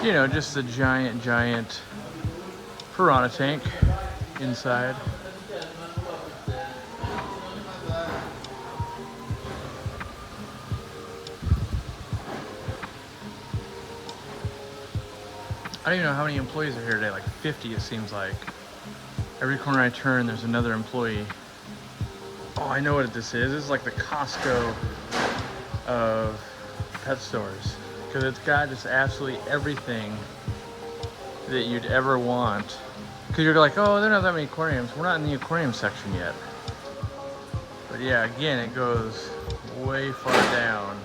You know, just a giant piranha tank inside. I don't even know how many employees are here today, like 50 it seems like. Every corner I turn, there's another employee. Oh, I know what this is. This is like the Costco of pet stores. Because it's got just absolutely everything that you'd ever want. Because you're like, oh, there are not that many aquariums. We're not in the aquarium section yet. But yeah, again, it goes way far down.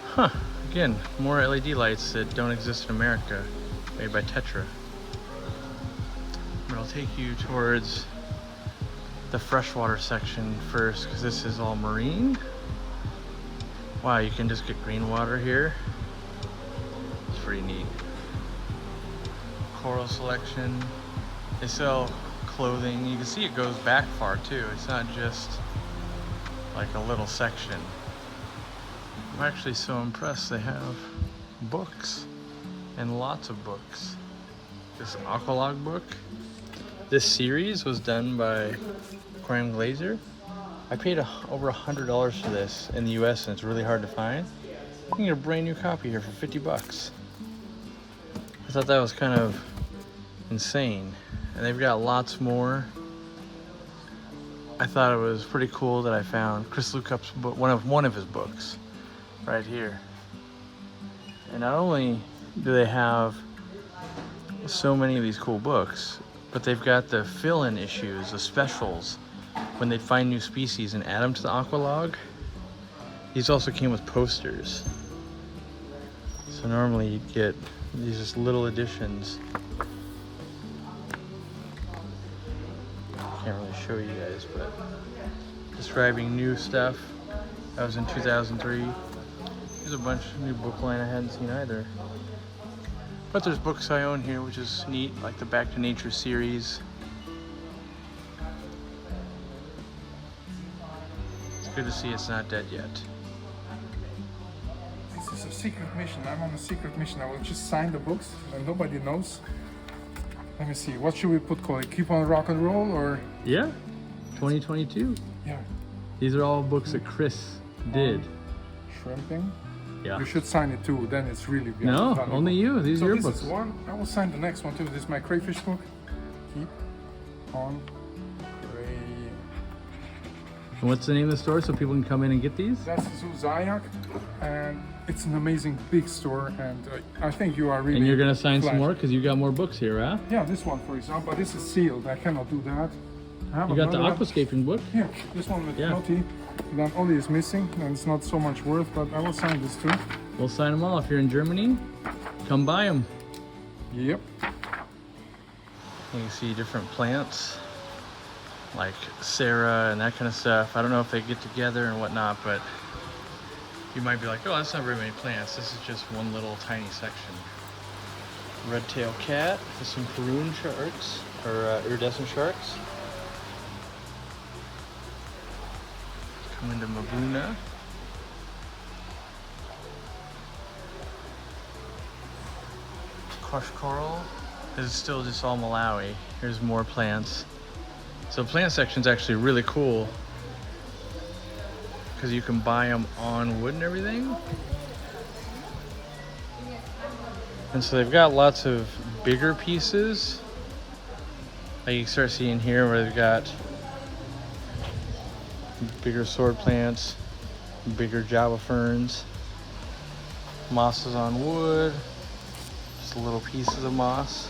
Huh. Again, more LED lights that don't exist in America, made by Tetra. But I'll take you towards the freshwater section first, because this is all marine. Wow, you can just get green water here. It's pretty neat. Coral selection. They sell clothing. You can see it goes back far too. It's not just like a little section. I'm actually so impressed they have books, and lots of books. This Aqualog book. This series was done by Aquarium Glazer. I paid over $100 for this in the US, and it's really hard to find. You can get a brand new copy here for 50 bucks. I thought that was kind of insane. And they've got lots more. I thought it was pretty cool that I found Chris Lukup's book, one of his books right here. And not only do they have so many of these cool books, but they've got the fill-in issues, the specials, when they find new species and add them to the Aqualog. These also came with posters. So normally you'd get these just little editions. Can't really show you guys, but describing new stuff. That was in 2003. There's a bunch of new book line I hadn't seen either. But there's books I own here, which is neat, like the Back to Nature series. It's good to see it's not dead yet. This is a secret mission. I'm on a secret mission. I will just sign the books and nobody knows. Let me see. What should we put, Cory? Keep on rock and roll, or? Yeah, 2022. Yeah. These are all books that Chris did. Shrimping. Yeah. You should sign it too. Then it's really No, valuable. only you. These are your this books. Is one. I will sign the next one too. This is my crayfish book. Keep on cray. And what's the name of the store so people can come in and get these? That's Zoo Zajac, and it's an amazing big store. And I think you are really. And you're gonna sign some flashy. more because you got more books here, huh? Yeah, this one for example. This is sealed. I cannot do that. I have You got the another one. Aquascaping book. Yeah, this one with Yeah. Noti. Then Oli is missing, and it's not so much worth, but I will sign this too. We'll sign them all. If you're in Germany, come buy them. Yep. You can see different plants, like Sarah and that kind of stuff. I don't know if they get together and whatnot, but you might be like, oh, that's not very many plants. This is just one little tiny section. Red-tailed cat with some Peruvian sharks, or iridescent sharks. Come into Mabuna. Crushed coral. This is still just all Malawi. Here's more plants. So the plant section's actually really cool because you can buy them on wood and everything. And so they've got lots of bigger pieces. Like you start seeing here where they've got bigger sword plants, bigger Java ferns, mosses on wood, just little pieces of moss,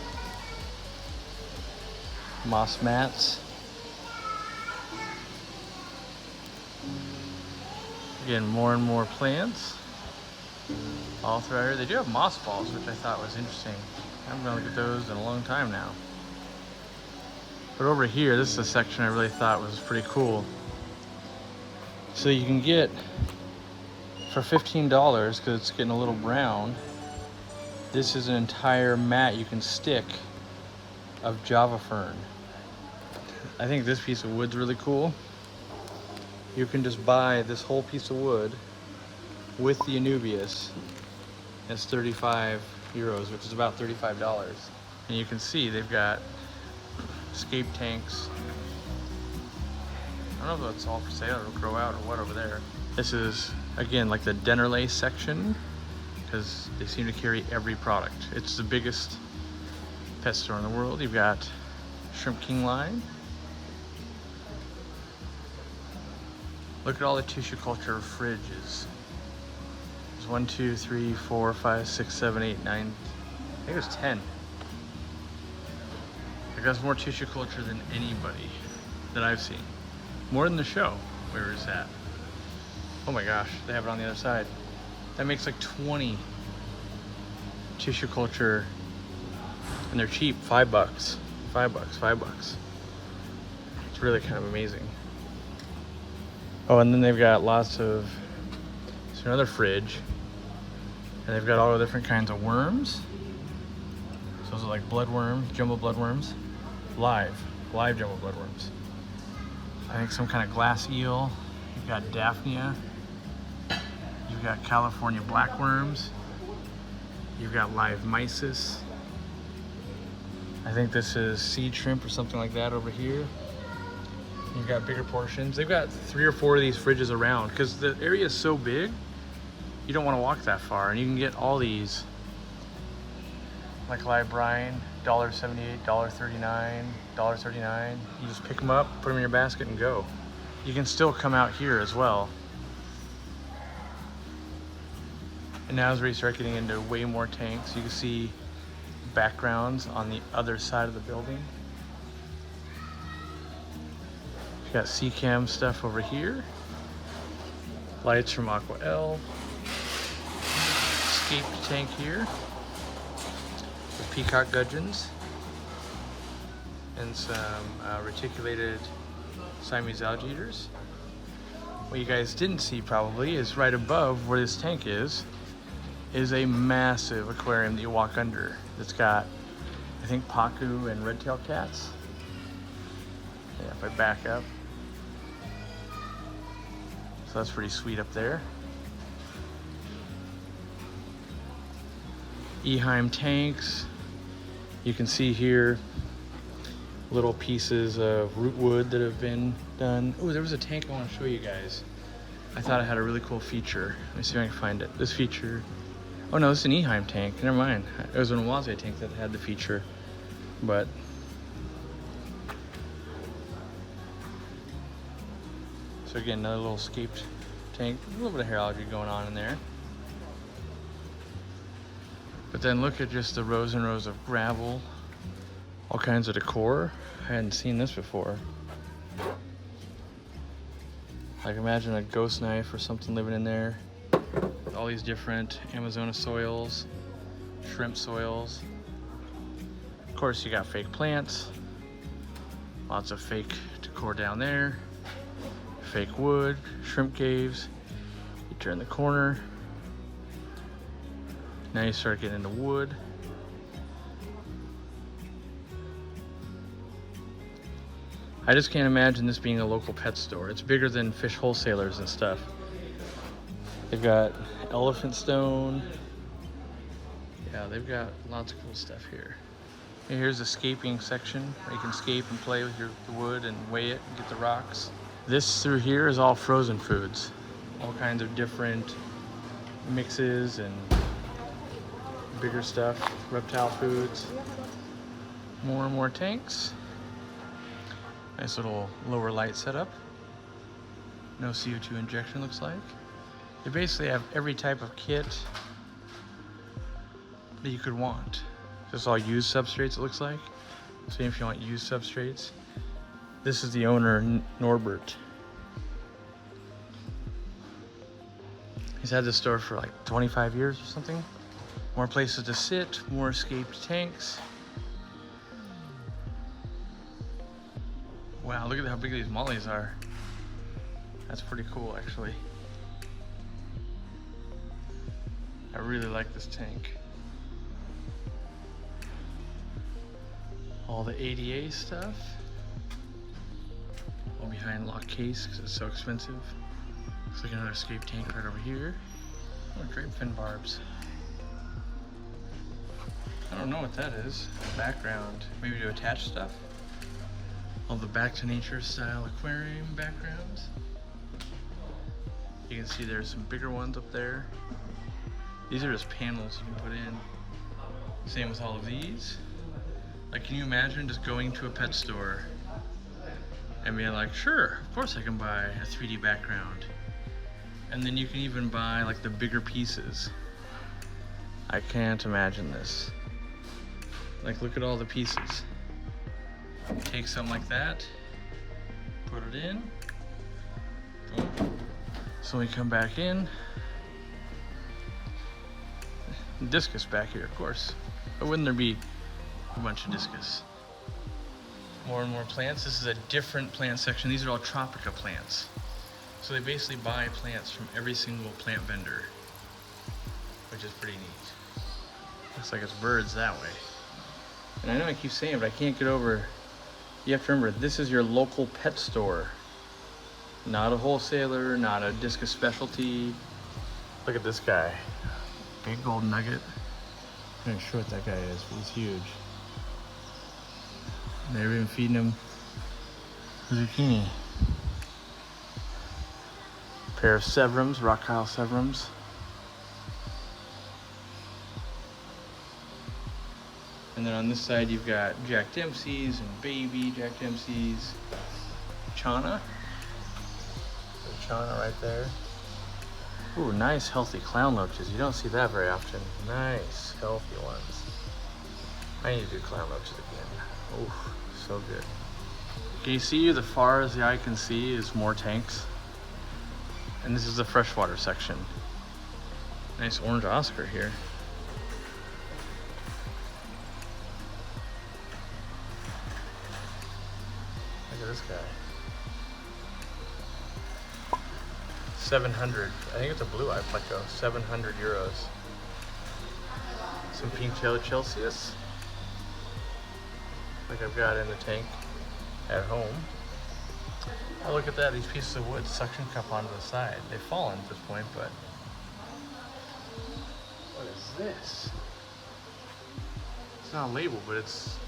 moss mats. Again, more and more plants all throughout here. They do have moss balls, which I thought was interesting. I haven't been able to get those in a long time now. But over here, this is a section I really thought was pretty cool. So you can get, for $15, because it's getting a little brown, this is an entire mat you can stick of Java fern. I think this piece of wood's really cool. You can just buy this whole piece of wood with the Anubias It's 35 euros, which is about $35. And you can see they've got scape tanks. I don't know if that's all for sale or grow out or what over there. This is, again, like the Dennerley section, because they seem to carry every product. It's the biggest pet store in the world. You've got Shrimp King line. Look at all the tissue culture fridges. There's 1, 2, 3, 4, 5, 6, 7, 8, 9. I think it was 10. Like that's more tissue culture than anybody that I've seen. More than the show where it's at. Oh my gosh, they have it on the other side. That makes like 20 tissue culture, and they're cheap. $5, $5. It's really kind of amazing. Oh, and then they've got lots of, it's another fridge, and they've got all the different kinds of worms. So those are like bloodworm, jumbo bloodworms, live jumbo bloodworms. I think some kind of glass eel. You've got Daphnia. You've got California blackworms. You've got live mysis. I think this is sea shrimp or something like that over here. You've got bigger portions. They've got 3 or 4 of these fridges around because the area is so big, you don't want to walk that far. And you can get all these, like live brine, $1.78, $1.39, $1.39. You just pick them up, put them in your basket and go. You can still come out here as well. And now as we start getting into way more tanks, you can see backgrounds on the other side of the building. You got C-cam stuff over here. Lights from Aqua L. Escape tank here. With peacock gudgeons. And some reticulated Siamese algae eaters. What you guys didn't see probably is right above where this tank is a massive aquarium that you walk under. It's got, I think, pacu and red-tailed cats. Yeah, if I back up. So that's pretty sweet up there. Eheim tanks. You can see here little pieces of root wood that have been done. Oh, there was a tank I want to show you guys. I thought it had a really cool feature. Let me see if I can find it. This feature. Oh no, this is an Eheim tank. Never mind. It was an Oase tank that had the feature. But so again, another little scaped tank. A little bit of hair algae going on in there. But then look at just the rows and rows of gravel. All kinds of decor. I hadn't seen this before. Like imagine a ghost knife or something living in there. All these different Amazona soils, shrimp soils. Of course you got fake plants. Lots of fake decor down there. Fake wood, shrimp caves. You turn the corner. Now you start getting into wood. I just can't imagine this being a local pet store. It's bigger than fish wholesalers and stuff. They've got elephant stone. Yeah, they've got lots of cool stuff here. And here's the scaping section where you can scape and play with your wood and weigh it and get the rocks. This through here is all frozen foods. All kinds of different mixes and bigger stuff, reptile foods. More and more tanks. Nice little lower light setup. No CO2 injection looks like. They basically have every type of kit that you could want. Just all used substrates it looks like. So if you want used substrates. This is the owner, Norbert. He's had this store for like 25 years or something. More places to sit, more escaped tanks. Wow, look at how big these mollies are. That's pretty cool, actually. I really like this tank. All the ADA stuff. All behind lock case because it's so expensive. Looks like another escape tank right over here. Oh, drape fin barbs. I don't know what that is. Background, maybe to attach stuff. All the back to nature style aquarium backgrounds. You can see there's some bigger ones up there. These are just panels you can put in. Same with all of these. Like, can you imagine just going to a pet store and being like, sure, of course I can buy a 3D background. And then you can even buy like the bigger pieces. I can't imagine this. Like, look at all the pieces. Take something like that, put it in. Boom. So we come back in. Discus back here, of course. Why wouldn't there be a bunch of discus? More and more plants. This is a different plant section. These are all tropica plants. So they basically buy plants from every single plant vendor, which is pretty neat. Looks like it's birds that way. And I know I keep saying it, but I can't get over, you have to remember, this is your local pet store. Not a wholesaler, not a discus specialty. Look at this guy. Big gold nugget. I'm not sure what that guy is, but he's huge. They're even feeding him zucchini. Pair of severums, rock tile severums. And then on this side you've got Jack Dempsey's and baby Jack Dempsey's. Chana. There's Chana right there. Ooh, nice healthy clown loaches. You don't see that very often. Nice healthy ones. I need to do clown loaches again. Ooh, so good. Can you see as far as the eye can see is more tanks? And this is the freshwater section. Nice orange Oscar here. Look at this guy. 700. I think it's a blue eye pleco. 700 euros. Some pink-tailed Celsius. Like I've got in the tank at home. Oh, look at that. These pieces of wood suction cup onto the side. They've fallen at this point, but what is this? It's not labeled, but it's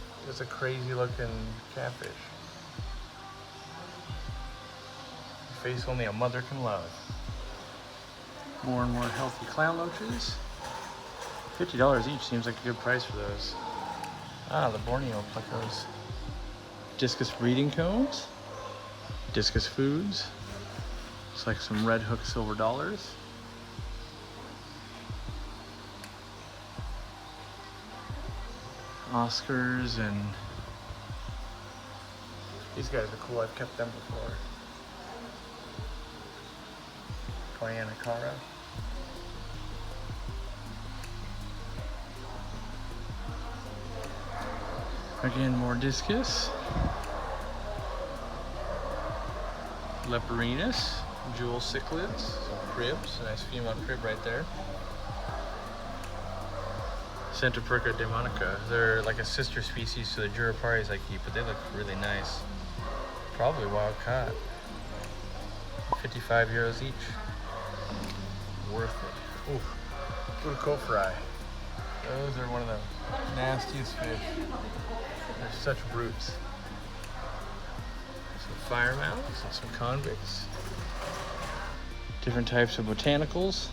a crazy looking catfish. A face only a mother can love. More and more healthy clown loaches. $50 each seems like a good price for those. Ah, the Borneo plecos. Discus breeding cones. Discus foods. Looks like some red hook silver dollars. Oscars, and these guys are cool. I've kept them before. Guyana Cara. Again, more discus. Leperinus, jewel cichlids, cribs, a nice female crib right there. Centroperca demonica. They're like a sister species to the Juraparis I keep, but they look really nice. Probably wild caught. 55 euros each. Worth it. Ooh, what a cofri. Those are one of the nastiest fish. They're such brutes. Some fire mounts and some convicts. Different types of botanicals.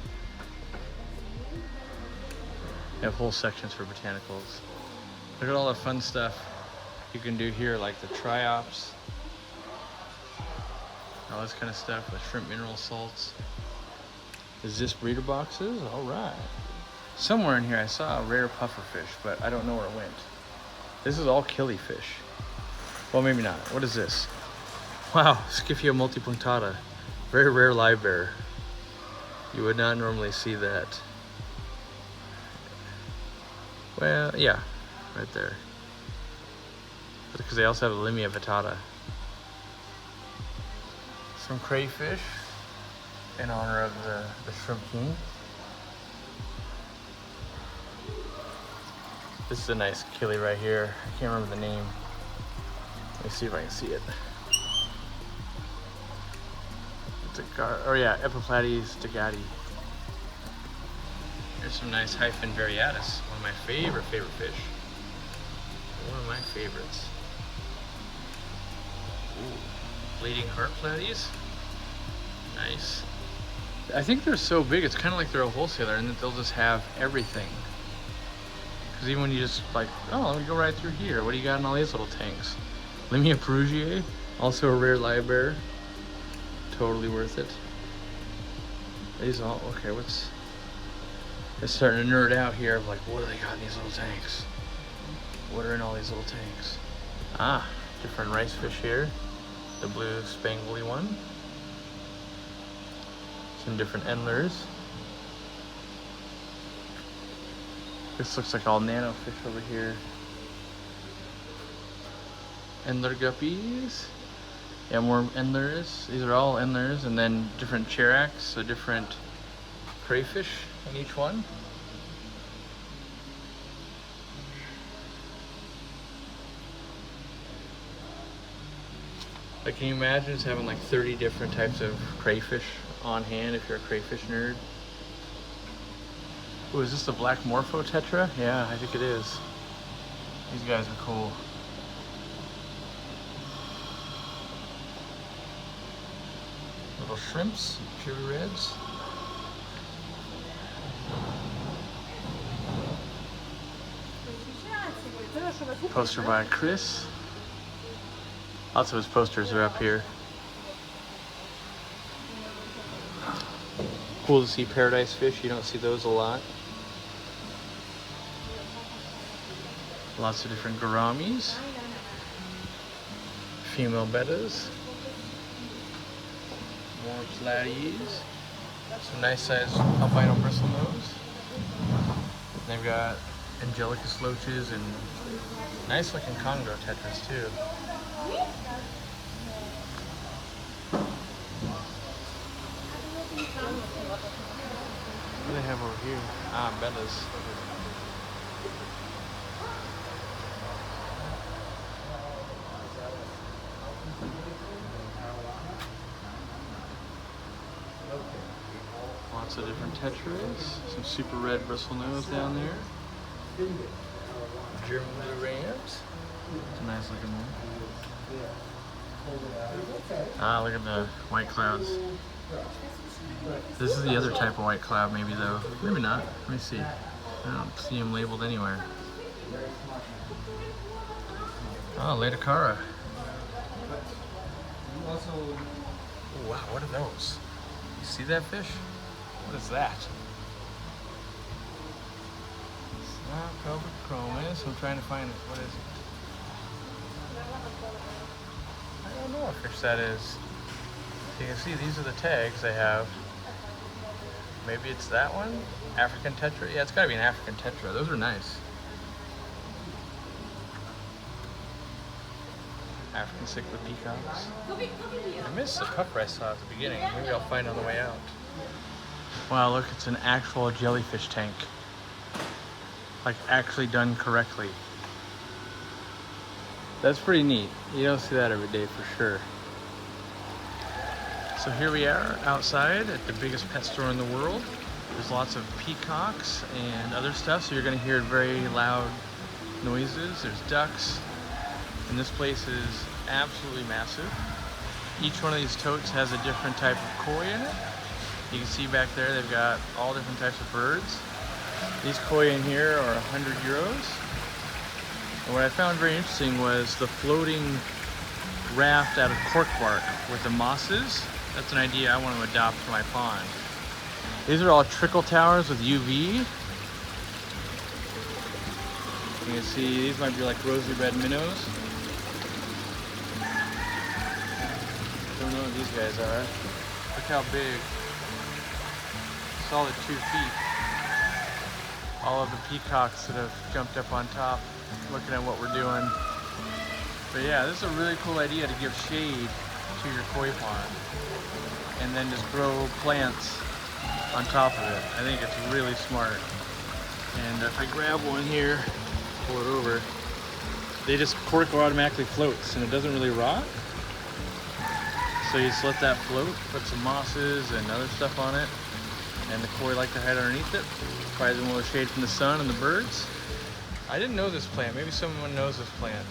They have whole sections for botanicals. Look at all the fun stuff you can do here, like the triops, all this kind of stuff with shrimp mineral salts. Is this breeder boxes? All right. Somewhere in here I saw a rare pufferfish, but I don't know where it went. This is all killifish. Well, maybe not. What is this? Wow, Scyphia multipunctata. Very rare livebearer. You would not normally see that. Well, yeah, right there. Because they also have a Limia vittata. Some crayfish in honor of the shrimp king. This is a nice killie right here. I can't remember the name. Let me see if I can see it. It's a oh yeah, Epiplates degati. There's some nice hyphen variatus. One of my favorite fish. One of my favorites. Ooh, bleeding heart platies. Nice. I think they're so big, it's kind of like they're a wholesaler and that they'll just have everything. Because even when you just like, oh, let me go right through here. What do you got in all these little tanks? Limia perugiae, also a rare Livebearer. Totally worth it. These all, okay, what's... It's starting to nerd out here of like, what do they got in these little tanks? What are in all these little tanks? Ah, different rice fish here. The blue spangly one. Some different endlers. This looks like all nano fish over here. Endler guppies. Yeah, more endlers. These are all endlers, and then different cherax, so different crayfish in each one. Like, can you imagine just having like 30 different types of crayfish on hand if you're a crayfish nerd? Oh, is this the black morpho tetra? Yeah, I think it is. These guys are cool. Little shrimps, pure reds. Poster by Chris. Lots of his posters are up here. Cool to see paradise fish. You don't see those a lot. Lots of different gouramis. Female bettas. More platies. Some nice sized albino bristlenose. They've got Angelicus loaches and nice looking Congo tetras too. What do they have over here? Ah, bettas. Lots of different tetras. Some super red bristlenose down there. German blue rams. It's a nice looking one. Ah, look at the white clouds. This is the other type of white cloud, maybe though. Maybe not. Let me see. I don't see them labeled anywhere. Oh, Latacara. Oh, wow, what are those? You see that fish? What is that? Gouramis. I'm trying to find it. What is it? I don't know what fish that is. You can see these are the tags they have. Maybe it's that one? African tetra? Yeah, it's gotta be an African tetra. Those are nice. African cichlid peacocks. I missed the puffer I saw at the beginning. Maybe I'll find it on the way out. Wow, look, it's an actual jellyfish tank. Like, actually done correctly. That's pretty neat. You don't see that every day for sure. So here we are outside at the biggest pet store in the world. There's lots of peacocks and other stuff, so you're gonna hear very loud noises. There's ducks, and this place is absolutely massive. Each one of these totes has a different type of koi in it. You can see back there they've got all different types of birds. These koi in here are 100 euros. And what I found very interesting was the floating raft out of cork bark with the mosses. That's an idea I want to adopt for my pond. These are all trickle towers with UV. You can see these might be like rosy red minnows. Don't know what these guys are. Look how big. Solid 2 feet. All of the peacocks that have jumped up on top looking at what we're doing. But yeah, this is a really cool idea to give shade to your koi pond and then just grow plants on top of it. I think it's really smart. And if I grab one here, pull it over, they just cork automatically floats and it doesn't really rot. So you just let that float, put some mosses and other stuff on it, And the koi like to hide underneath it. Provides them a little shade from the sun and the birds. I didn't know this plant. Maybe someone knows this plant.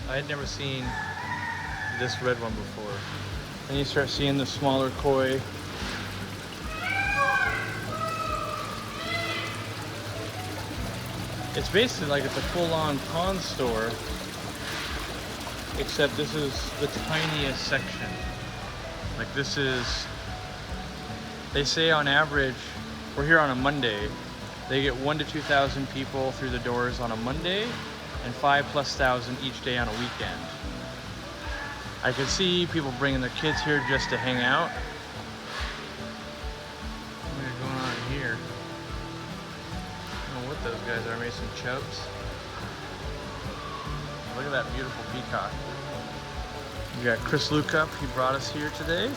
I had never seen this red one before. Then you start seeing the smaller koi. It's basically like it's a full-on pond store, except this is the tiniest section. Like this is, they say on average, we're here on a Monday, they get 1,000 to 2,000 people through the doors on a Monday and 5,000+ each day on a weekend. I could see people bringing their kids here just to hang out. What's going on here? I don't know what those guys are, maybe some chubs. Look at that beautiful peacock. We got Chris Lukup, he brought us here today.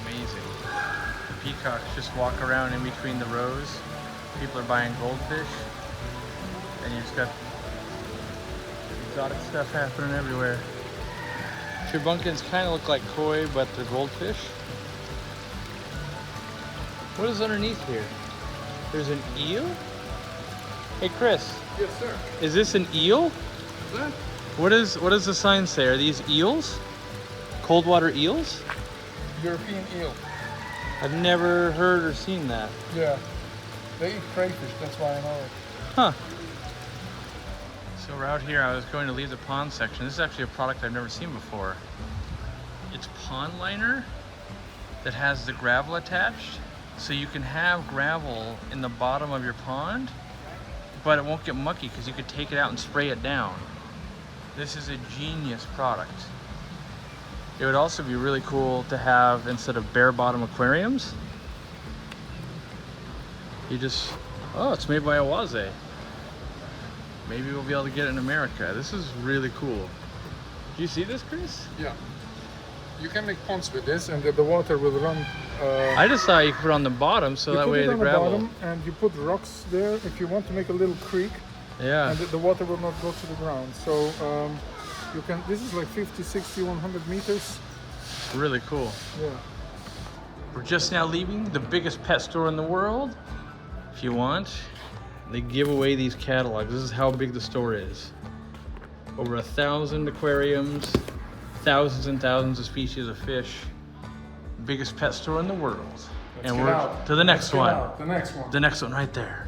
Amazing. The peacocks just walk around in between the rows. People are buying goldfish. And you just got exotic stuff happening everywhere. Turbunkins kind of look like koi, but they're goldfish. What is underneath here? There's an eel? Hey Chris. Yes, sir. Is this an eel? That? What does the sign say? Are these eels? Cold water eels? European eel. I've never heard or seen that. Yeah. They eat crayfish, that's why I know it. Huh. So we're out here, I was going to leave the pond section. This is actually a product I've never seen before. It's pond liner that has the gravel attached. So you can have gravel in the bottom of your pond, but it won't get mucky because you could take it out and spray it down. This is a genius product. It would also be really cool to have, instead of bare bottom aquariums, you just, oh, it's made by Awaze. Maybe we'll be able to get it in America. This is really cool. Do you see this, Chris? Yeah. You can make ponds with this and the water will run. I just thought you could put it on the bottom so that way the gravel. You put it on the bottom and you put rocks there if you want to make a little creek. Yeah. And the water will not go to the ground. So you can, this is like 50, 60, 100 meters. Really cool. Yeah. We're just now leaving the biggest pet store in the world. If you want, they give away these catalogs. This is how big the store is. Over 1,000 aquariums, thousands and thousands of species of fish. Biggest pet store in the world. Let's And get we're out. to the next Let's get one. out. The next one. The next one right there.